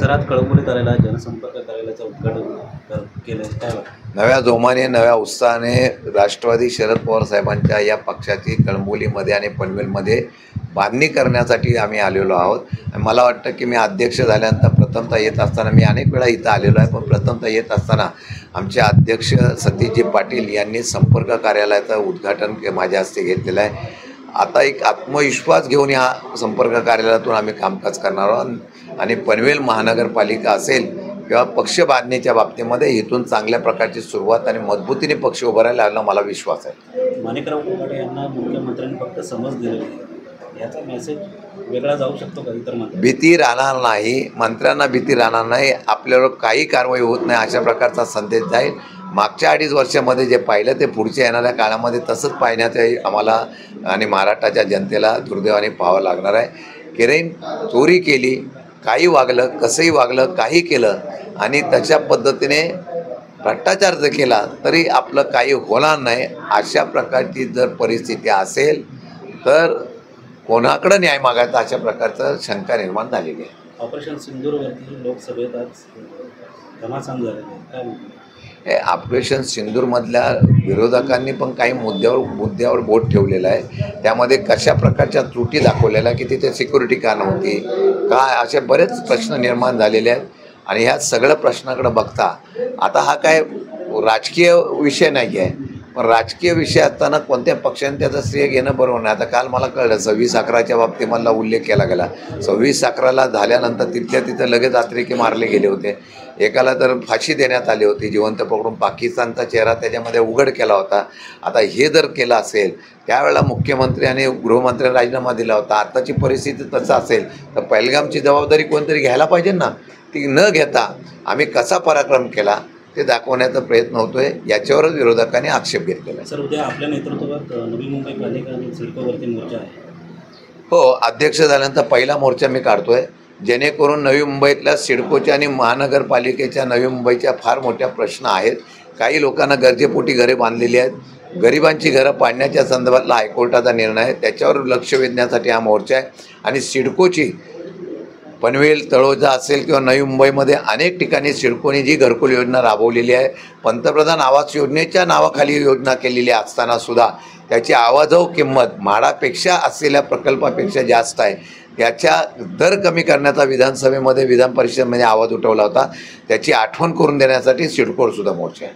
परिसरात कळंबोली तारेला जनसंपर्क कार्यालयाचं उद्घाटन केलं, काय वाटतं? नव्या जोमाने नव्या उत्साहाने राष्ट्रवादी शरद पवार साहेबांच्या या पक्षाची कळंबोलीमध्ये आणि पनवेलमध्ये बांधणी करण्यासाठी आम्ही आलेलो आहोत. मला वाटतं की मी अध्यक्ष झाल्यानंतर प्रथमतः येत असताना, मी अनेक वेळा इथं आलेलो आहे, पण प्रथमतः येत असताना आमचे अध्यक्ष सतीशजी पाटील यांनी संपर्क कार्यालयाचं उद्घाटन माझ्या हस्ते घेतलेलं आहे. आता एक आत्मविश्वास घेऊन या संपर्क कार्यालयातून आम्ही कामकाज करणार आहोत आणि पनवेल महानगरपालिका असेल किंवा पक्ष बांधणीच्या बाबतीमध्ये इथून चांगल्या प्रकारची सुरुवात आणि मजबूतीने पक्ष उभा राहिला याला मला विश्वास आहे. माणिकराव कोकाटे यांना मुख्यमंत्र्यांनी फक्त समज दिलेली आहे, याचा मेसेज वेगळा जाऊ शकतो का इतर मंत्री? भीती राहणार नाही, मंत्र्यांना भीती राहणार नाही, आपल्यावर काही कारवाई होत नाही अशा प्रकारचा संदेश जाईल. मागच्या 2.5 वर्षामध्ये जे पाहिलं ते पुढच्या येणाऱ्या काळामध्ये तसंच पाहण्याचे आम्हाला आणि महाराष्ट्राच्या जनतेला दुर्दैवाने पाहावं लागणार आहे. किरण चोरी केली, काही वागलं, कसंही वागलं, काही केलं आणि तशा पद्धतीने भ्रष्टाचार जर केला तरी आपलं काही होणार नाही. अशा प्रकारची जर परिस्थिती असेल तर कोणाकडं न्याय मागायचा अशा प्रकारचं शंका निर्माण झालेली आहे. ऑपरेशन सिंदूरवरती लोकसभेत आज घमासान झालेलं आहे, काय म्हणतो? हे ऑपरेशन सिंदूरमधल्या विरोधकांनी पण काही मुद्द्यावर बोट ठेवलेलं आहे. त्यामध्ये कशा प्रकारच्या त्रुटी दाखवलेल्या की तिथे सिक्युरिटी का नव्हती, काय असे बरेच प्रश्न निर्माण झालेले आहेत. आणि ह्या सगळ्या प्रश्नाकडे बघता आता हा काय राजकीय विषय नाही आहे, पण राजकीय विषय असताना कोणत्या पक्षाने त्याचं श्रेय घेणं बरोबर नाही. आता काल मला कळलं 26/11च्या बाबतीमधला उल्लेख केला गेला. 26/11ला झाल्यानंतर तिथं लगेच अतिरेकी मारले गेले होते. एकाला तर फाशी देण्यात आली होती जिवंत पकडून, पाकिस्तानचा चेहरा त्याच्यामध्ये उघड केला होता. आता हे जर केलं असेल, त्यावेळेला मुख्यमंत्री आणि गृहमंत्र्यांनी राजीनामा दिला होता. आत्ताची परिस्थिती तसं असेल तर पहलगामची जबाबदारी कोणतरी घ्यायला पाहिजे ना. ती न घेता आम्ही कसा पराक्रम केला ते दाखवण्याचा प्रयत्न होतोय, याच्यावरच विरोधकांनी आक्षेप घेतलेला आहे. सर, उद्या आपल्या नेतृत्वात नवी मुंबई पालिका आणि सिडकोवरती मोर्चा आहे. हो, अध्यक्ष झाल्यानंतर पहिला मोर्चा मी काढतोय, जेणेकरून नवी मुंबईतल्या सिडकोच्या आणि महानगरपालिकेच्या नवी मुंबईच्या फार मोठ्या प्रश्न आहेत. काही लोकांना गरजेपोटी घरे बांधलेली आहेत. गरिबांची घरं पाडण्याच्या संदर्भातला हायकोर्टाचा निर्णय आहे, त्याच्यावर लक्ष वेधण्यासाठी हा मोर्चा आहे. आणि सिडकोची पनवेल, तळोजा असेल किंवा नवी मुंबईमध्ये अनेक ठिकाणी सिडकोने जी घरकुल योजना राबवलेली आहे, पंतप्रधान आवास योजनेच्या नावाखाली योजना केलेली असतानासुद्धा त्याची आवाजव किंमत म्हाडापेक्षा असलेल्या प्रकल्पापेक्षा जास्त आहे. त्याच्या दर कमी करण्याचा विधान परिषदेमध्ये आवाज उठवला होता. त्याची आठवण करून देण्यासाठी सिडकोवर सुद्धा मोर्चा आहे.